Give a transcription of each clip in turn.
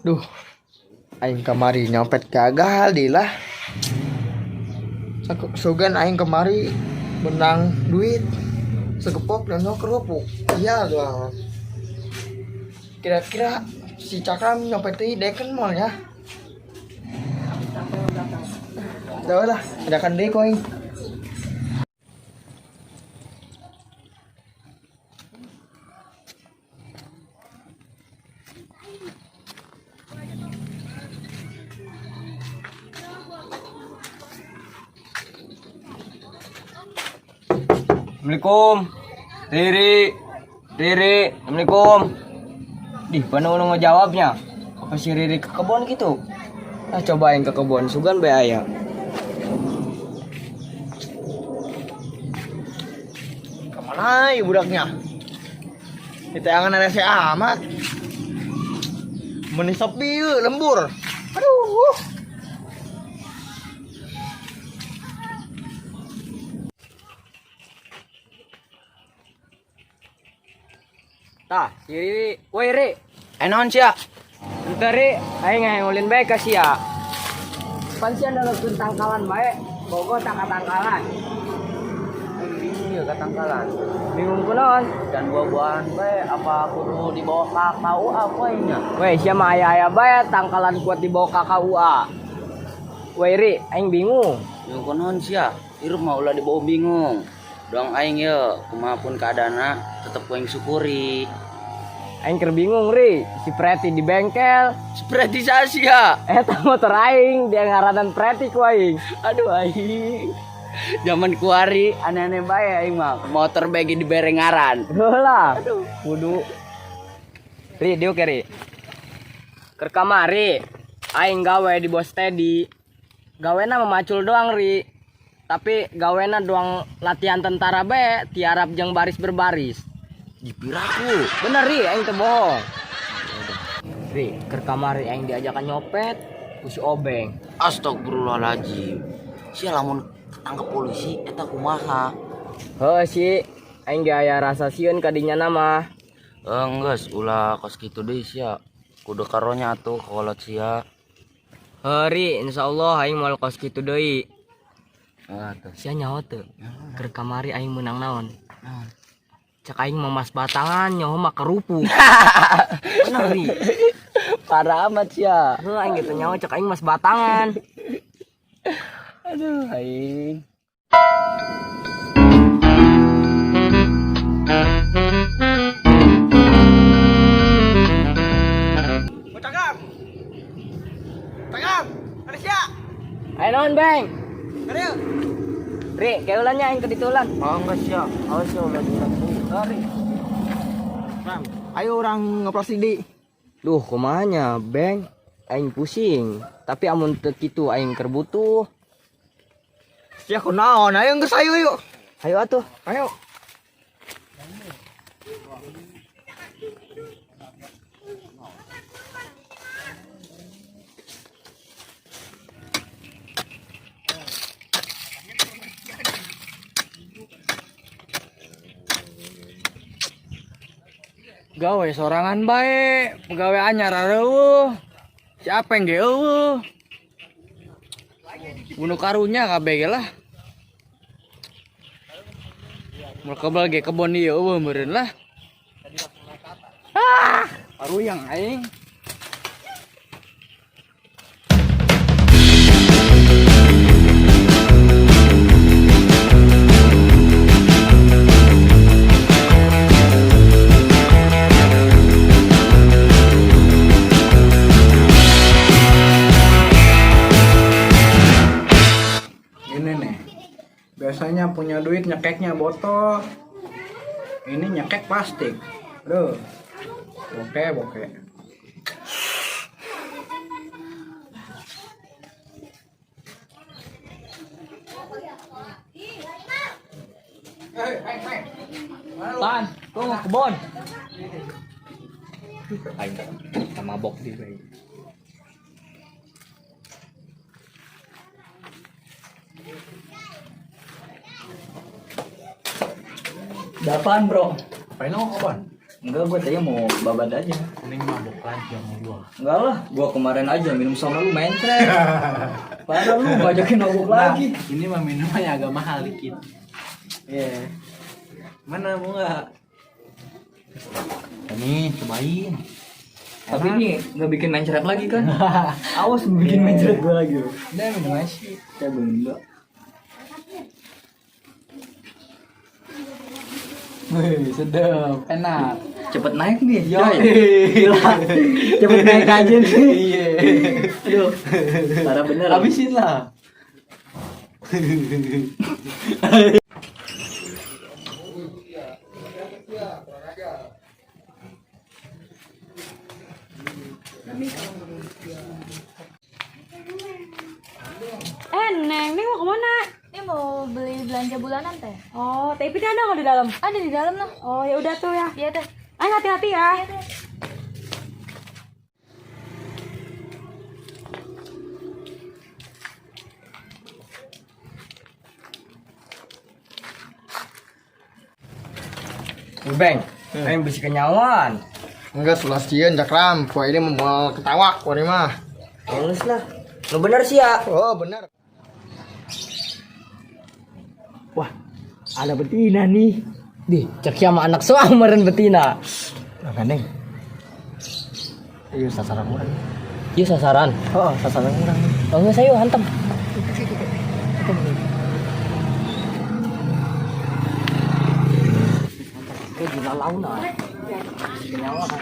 Duh, aing kamari nyopet gagal lah. Sugan aing kemari menang duit segepok dan kerupuk. Iya doang. Kira-kira si Cakram nyopet di Deken Mall ya. Udah lah, adakan deh koin. Assalamualaikum. Riri, Assalamualaikum. Dih, mana udah ngejawabnya? Apa si Riri ke kebun gitu? Nah, cobain ke kebun, sugan be aya. Kemana ya budaknya? Kita yang rese amat. Meni sepi lembur. Aduh. Tah, si Riri, woi Ri. Enon sia. Bentar Ri, aing ngulin bae ka sia. Pan sia naleukeun tangkalan bae, bogo tak katangkalan. Iya katangkalan. Bingung kunaon? Dan buah-buahan bae apa kudu dibawa ka KUA poinnya? Weh, sia mah aya-aya bae tangkalan kuat dibawa ka KUA. Woi Ri, aing bingung. Yang konon sia, hirup mah ulah dibawa bingung. Doang aing ya, kumapun keadaana tetep aing syukuri. Aing keur bingung Ri, si Preti di bengkel. Seperti sia. Eta motor aing, dia ngaranan Preti ku aing. Aduh aing. Zaman kuari aneh-aneh bae aing mah. Motor bagi di berengaran. Heula. Aduh, kudu. Ri, dieu ke Ri. Keur kamari, aing gawe di Bos Teddy. Gawena memacul doang Ri. Tapi gawena doang latihan tentara be, tiarap jeung baris berbaris. Dipiraku. Bener Ri, aing teu bohong. Ri, keur kamari aing diajakan nyopet ku si Obeng. Astagfirullahaladzim. Sia lamun ketangkep polisi eta kumaha? Heuh si, aing ge aya rasa sieun ka dinya mah. Geus ulah kos kitu deui sia. Kudu karonya atuh kolot sia. Heuh Ri, insyaallah aing moal kos kitu deui. Atuh. Sia nyaho teu? Keur kamari aing meunang naon? Cak aing memas batangan nyaho mah kerupuk. Bener Ri. Parah amat sia. Heuh aing gitu nyaho cak aing mas batangan. Aduh aing. Cakram. Cakram, ada sia. Ayo naon Beng? Ada. Ri, keulannya aing ke ditulan. Oh enggak sia. Awas sia ulah Lari. Ram, ayo orang ngeplastik di. Duh, kumanya Beng? Aing pusing. Tapi amun teu kitu aing keur butuh. Sia kunaon? Ayo geus ayo yuk. Ayo atuh. Ayo. Gawe sorangan bae, pegawai anyar areueuh. Siapa yang ge eueuh? Bunuh karunya kabeh ge lah. Mun kebal ge kebon ieu eueuh meureun lah. Aruyang aing. Biasanya punya duit nyekeknya botol. Ini nyekek plastik. Aduh. Bokeh. Tan, tuh mau kebon. Aing sama mabok di bae. Dapaan bro? Paling kapan? Enggak, gua tadi mau babat aja. Mending mabuk lagi sama gua. Enggak lah, gua kemarin aja minum sama lu main tren. Padahal lu ngajakin mabuk lagi. Ini mah minumannya agak mahal dikit. Iya. Mana mau nggak? Nih, cobain. Tapi ini nggak bikin mencret lagi kan? Awas bikin mencret gua lagi. Udah minum aja sih. Ya benda. Wih, sedap, enak. Cepet naik nih. Yo, Gila. Cepet naik aja nih. Iya. Aduh. Parah bener. Habisin lah. Neng mau kemana? Ini mau beli belanja bulanan teh. Oh, tapi ada nggak di dalam? Ada di dalam noh. Oh, ya udah tuh ya. Iya teh. Ayo hati-hati ya. Iya teh. Bang, ayo bisi kenyawan. Enggak selesaian Jakram. Gua ini mau ketawa gua ini mah. Terus lah. Lu bener sih ya. Oh, benar. Wah, ada betina nih. Di, cek sama anak soameren betina. Nah, gandeng. Iya sasaran orang. Iya sasaran. Oh, sasaran orang. Oh enggak saya hantam. Kayak gila launa. Kenyawa kan.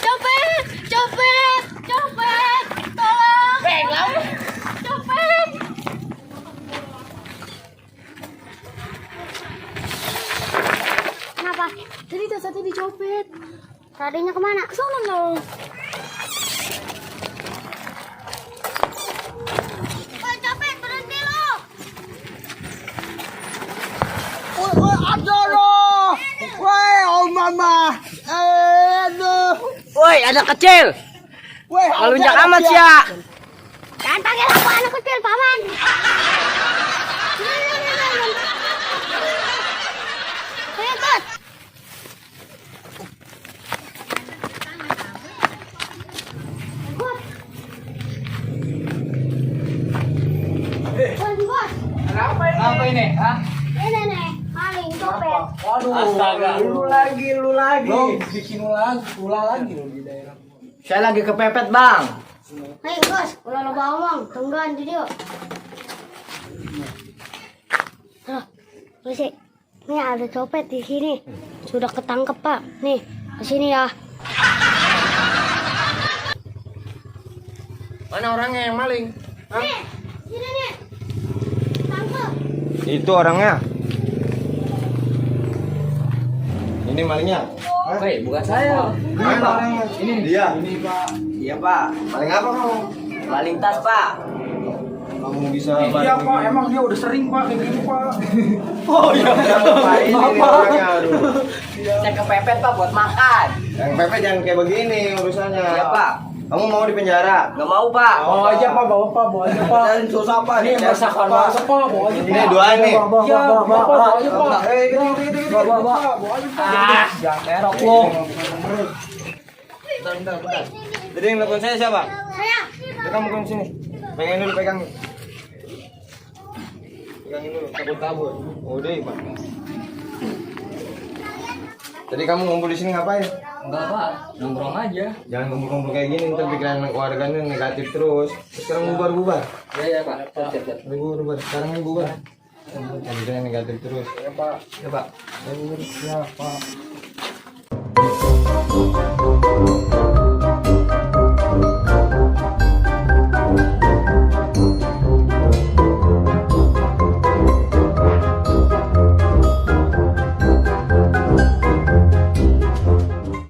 Copet, copet, copet. Tolong. Benglau. Copet. Kenapa? Tadi tas satu dicopet. Radenya kemana? Sono loh. Woi, copet, berhenti lo. Woi, ada loh. Woi, oh mama. Aduh. Woi, anak kecil. Woi, Ngelunjak amat sih ya. Jangan panggil aku anak kecil, paman. Ikut. Bos. Apa ini? Hah? Ini nih, maling copet. Waduh. Astaga. Lu lagi. Lo bikin ulah lagi lo di daerah. Saya lagi kepepet, Bang. Hei bos, ulah lo bawang, tenggan jadi yuk. Halo, polisi. Ini ada copet di sini. Sudah ketangkep pak. Nih, ke sini ya. Mana orangnya yang maling? Nih, sini nih. Tangkep. Itu orangnya. Ini malingnya. Woi, bukan saya. Mana orangnya? Ini dia. Ini Pak. Iya, Pak. Maling apa kamu? Maling tas, Pak. Kamu bisa Iya Pak, emang dia udah sering Pak kayak gini Pak. Oh iya. Ini orangnya, aduh. Saya kepepet, Pak, buat makan. Yang Pepe jangan kayak begini urusannya. Iya, Pak. Kamu mau di penjara? Nggak mau, Pak. Bawa aja Pak, bawa aja Pak. Dan susah apa? Ini masakan masak Pak, bawa aja Pak. Ini dua nih. Iya, bawa aja Pak. Gini. Bawa aja Pak. Ah, jangan kerok lo. Bentar. Jadi yang telepon saya siapa? Saya. Kamu ke sini. Pegangin dulu, pegang. Pegangin dulu, kabur. Oh, deh, Pak. Tadi kamu ngumpul di sini ngapain? Enggak, Pak. Nongkrong aja. Jangan ngumpul-ngumpul kayak gini, ntar pikiran warganya negatif terus. Sekarang bubar. Iya, Pak. Siap. Bubar. Sekarang ini bubar. Pikiran negatif terus. Ya Pak. Ya, Pak. Ya Pak.